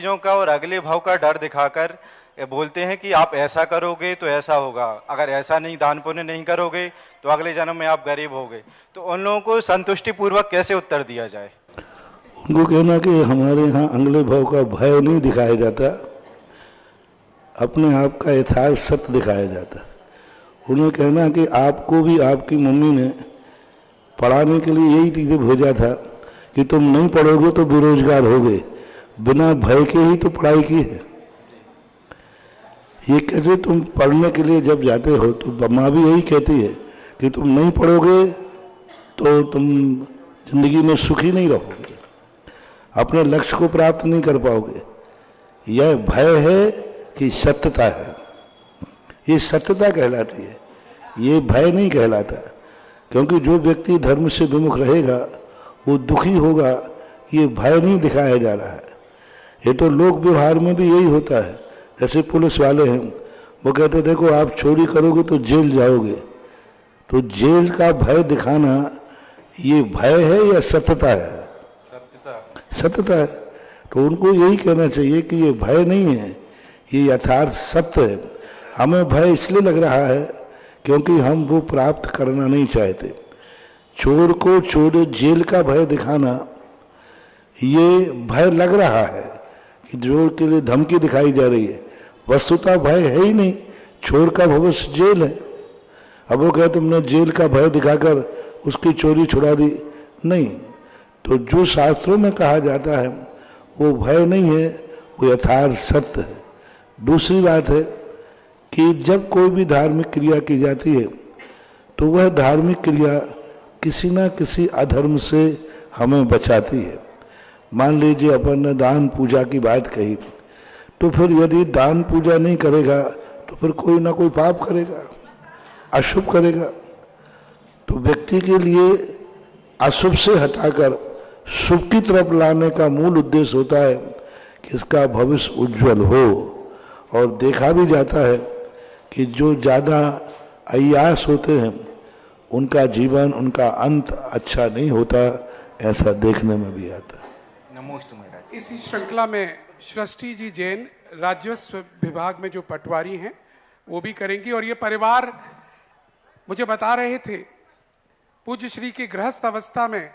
चीजों का और अगले भाव का डर दिखाकर ये बोलते हैं कि आप ऐसा करोगे तो ऐसा होगा, अगर ऐसा नहीं दान पुण्य नहीं करोगे तो अगले जन्म में आप गरीब होगे। तो उन लोगों को संतुष्टि पूर्वक कैसे उत्तर दिया जाए? उनको कहना कि हमारे यहाँ अगले भाव का भय नहीं दिखाया जाता, अपने आप का यथार्थ सत्य दिखाया जाता। उन्हें कहना कि आपको भी आपकी मम्मी ने पढ़ाने के लिए यही चीज़ें भेजा था कि तुम नहीं पढ़ोगे तो बेरोजगार होगे, बिना भय के ही तो पढ़ाई की है। ये कैसे तुम पढ़ने के लिए जब जाते हो तो माँ भी यही कहती है कि तुम नहीं पढ़ोगे तो तुम जिंदगी में सुखी नहीं रहोगे, अपने लक्ष्य को प्राप्त नहीं कर पाओगे। यह भय है कि सत्यता है, ये सत्यता कहलाती है, ये भय नहीं कहलाता। क्योंकि जो व्यक्ति धर्म से विमुख रहेगा वो दुखी होगा, ये भय नहीं दिखाया जा रहा है। ये तो लोक व्यवहार में भी यही होता है। जैसे पुलिस वाले हैं, वो कहते देखो आप चोरी करोगे तो जेल जाओगे, तो जेल का भय दिखाना ये भय है या सत्यता है? सत्यता है। तो उनको यही कहना चाहिए कि ये भय नहीं है, ये यथार्थ सत्य है। हमें भय इसलिए लग रहा है क्योंकि हम वो प्राप्त करना नहीं चाहते। चोर को चोर जेल का भय दिखाना, ये भय लग रहा है कि चोर के लिए धमकी दिखाई जा रही है, वस्तुतः भय है ही नहीं। चोर का भविष्य जेल है। अब वो कहे तुमने जेल का भय दिखाकर उसकी चोरी छुड़ा दी, नहीं। तो जो शास्त्रों में कहा जाता है वो भय नहीं है, वो यथार्थ सत्य है। दूसरी बात है कि जब कोई भी धार्मिक क्रिया की जाती है तो वह धार्मिक क्रिया किसी न किसी अधर्म से हमें बचाती है। मान लीजिए अपन ने दान पूजा की बात कही, तो फिर यदि दान पूजा नहीं करेगा तो फिर कोई ना कोई पाप करेगा, अशुभ करेगा। तो व्यक्ति के लिए अशुभ से हटाकर शुभ की तरफ लाने का मूल उद्देश्य होता है कि इसका भविष्य उज्जवल हो। और देखा भी जाता है कि जो ज़्यादा अय्यास होते हैं उनका जीवन, उनका अंत अच्छा नहीं होता, ऐसा देखने में भी आता है। नमोस्तु महाराज। इसी श्रृंखला में सृष्टि जी जैन राजस्व विभाग में जो पटवारी हैं वो भी करेंगी। और ये परिवार मुझे बता रहे थे पूज्य श्री के गृहस्थ अवस्था में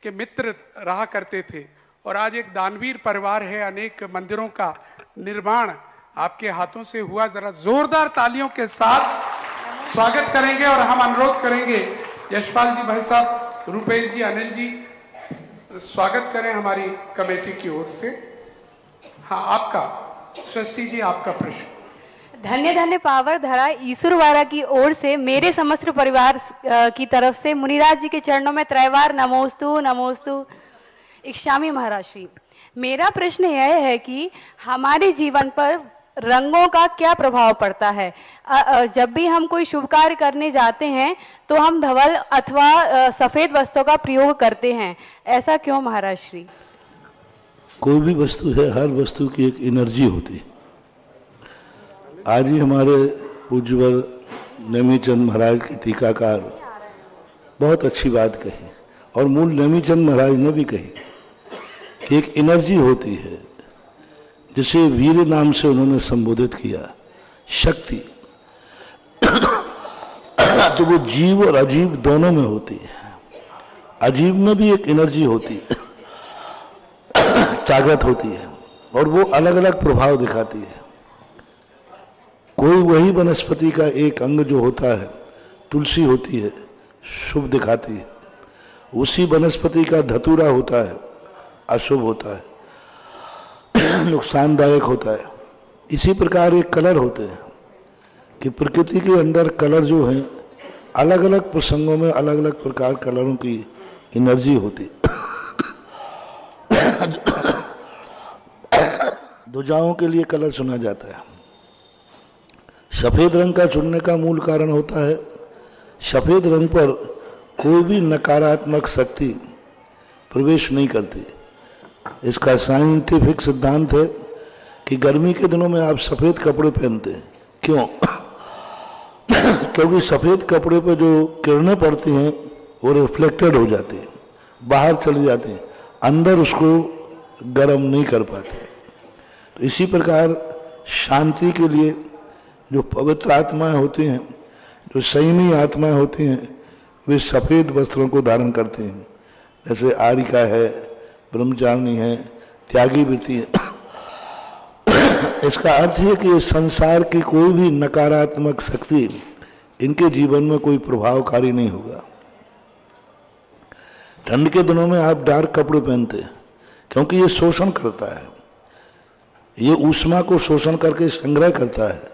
के मित्र रहा करते थे और आज एक दानवीर परिवार है। अनेक मंदिरों का निर्माण आपके हाथों से हुआ। जरा जोरदार तालियों के साथ स्वागत करेंगे और हम अनुरोध करेंगे यशपाल जी, भाई साहब, रुपेश जी, अनिल जी, स्वागत करें हमारी कमेटी की ओर से। हाँ, आपका सृष्टि जी, आपका प्रश्न। धन्य धन्य पावर धरा ईश्वरवारा की ओर से मेरे समस्त परिवार की तरफ से मुनिराज जी के चरणों में त्रैवार नमोस्तु नमोस्तु इक्षामी महाराज श्री। मेरा प्रश्न यह है कि हमारे जीवन पर रंगों का क्या प्रभाव पड़ता है? जब भी हम कोई शुभ कार्य करने जाते हैं तो हम धवल अथवा सफेद वस्त्रों का प्रयोग करते हैं, ऐसा क्यों महाराज श्री? कोई भी वस्तु है, हर वस्तु की एक एनर्जी होती है। आज ही हमारे पूज्यवर नेमीचंद महाराज की टीकाकार बहुत अच्छी बात कही, और मूल नेमीचंद महाराज ने भी कही कि एक एनर्जी होती है जिसे वीर नाम से उन्होंने संबोधित किया, शक्ति। तो वो जीव और अजीव दोनों में होती है। अजीव में भी एक एनर्जी होती है, ताकत होती है, और वो अलग अलग प्रभाव दिखाती है। कोई वही वनस्पति का एक अंग जो होता है, तुलसी होती है, शुभ दिखाती है। उसी वनस्पति का धतूरा होता है, अशुभ होता है, नुकसानदायक होता है। इसी प्रकार एक कलर होते हैं कि प्रकृति के अंदर कलर जो हैं, अलग अलग प्रसंगों में अलग अलग प्रकार कलरों की एनर्जी होती है। ध्वजाओं के लिए कलर चुना जाता है। सफेद रंग का चुनने का मूल कारण होता है, सफेद रंग पर कोई भी नकारात्मक शक्ति प्रवेश नहीं करती। इसका साइंटिफिक सिद्धांत है कि गर्मी के दिनों में आप सफेद कपड़े पहनते हैं, क्यों? क्योंकि सफेद कपड़े पर जो किरणें पड़ती हैं वो रिफ्लेक्टेड हो जाती हैं, बाहर चली जाती हैं, अंदर उसको गर्म नहीं कर पाते। तो इसी प्रकार शांति के लिए जो पवित्र आत्माएं होती हैं, जो संयमी आत्माएं होती हैं, वे सफ़ेद वस्त्रों को धारण करते हैं। जैसे आरिका है, ब्रह्मचारिणी है, त्यागी वृत्ति है। इसका अर्थ है कि इस संसार की कोई भी नकारात्मक शक्ति इनके जीवन में कोई प्रभावकारी नहीं होगा। ठंड के दिनों में आप डार्क कपड़े पहनते हैं क्योंकि ये शोषण करता है, ये ऊष्मा को शोषण करके संग्रह करता है।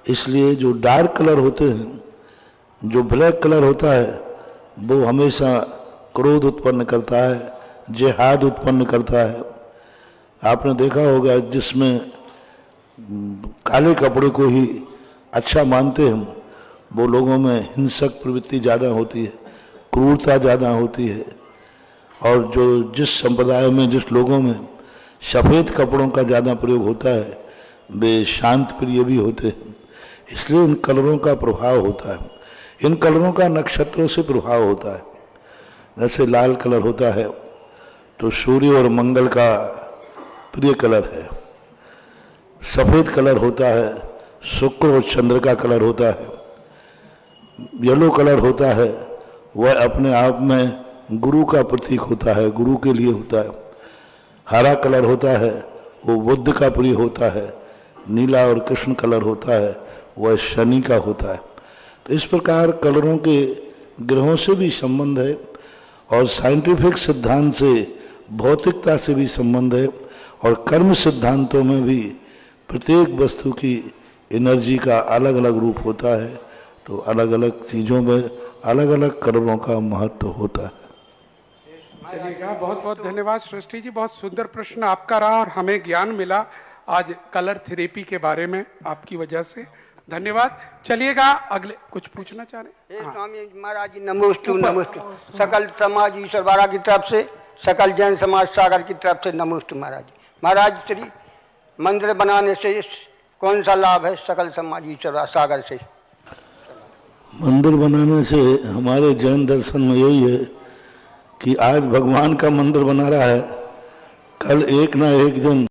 इसलिए जो डार्क कलर होते हैं, जो ब्लैक कलर होता है, वो हमेशा क्रोध उत्पन्न करता है, जिहाद उत्पन्न करता है। आपने देखा होगा जिसमें काले कपड़े को ही अच्छा मानते हैं, वो लोगों में हिंसक प्रवृत्ति ज़्यादा होती है, क्रूरता ज़्यादा होती है। और जो जिस संप्रदाय में, जिस लोगों में सफ़ेद कपड़ों का ज़्यादा प्रयोग होता है, वे शांत प्रिय भी होते हैं। इसलिए इन कलरों का प्रभाव होता है, इन कलरों का नक्षत्रों से प्रभाव होता है। जैसे लाल कलर होता है तो सूर्य और मंगल का प्रिय कलर है। सफ़ेद कलर होता है शुक्र और चंद्र का कलर होता है। येलो कलर होता है वह अपने आप में गुरु का प्रतीक होता है, गुरु के लिए होता है। हरा कलर होता है वो बुद्ध का प्रिय होता है। नीला और कृष्ण कलर होता है वह शनि का होता है। तो इस प्रकार कलरों के ग्रहों से भी संबंध है और साइंटिफिक सिद्धांत से, भौतिकता से भी संबंध है। और कर्म सिद्धांतों में भी प्रत्येक वस्तु की एनर्जी का अलग अलग रूप होता है। तो अलग अलग चीज़ों में अलग अलग कलरों का महत्व होता है। चलिएगा, बहुत बहुत धन्यवाद सृष्टि जी। बहुत सुंदर प्रश्न आपका रहा और हमें ज्ञान मिला आज कलर थेरेपी के बारे में आपकी वजह से। धन्यवाद। चलिएगा, अगले कुछ पूछना चाह रहे हैं? स्वामी महाराज जी नमोस्तु नमोस्तु। सकल समाज ईश्वर वारा की तरफ से, सकल जैन समाज सागर की तरफ से नमोस्तु महाराज जी। महाराज श्री मंदिर बनाने से कौन सा लाभ है सकल समाज ईश्वर सागर से? मंदिर बनाने से हमारे जैन दर्शन में यही है कि आज भगवान का मंदिर बना रहा है, कल एक ना एक दिन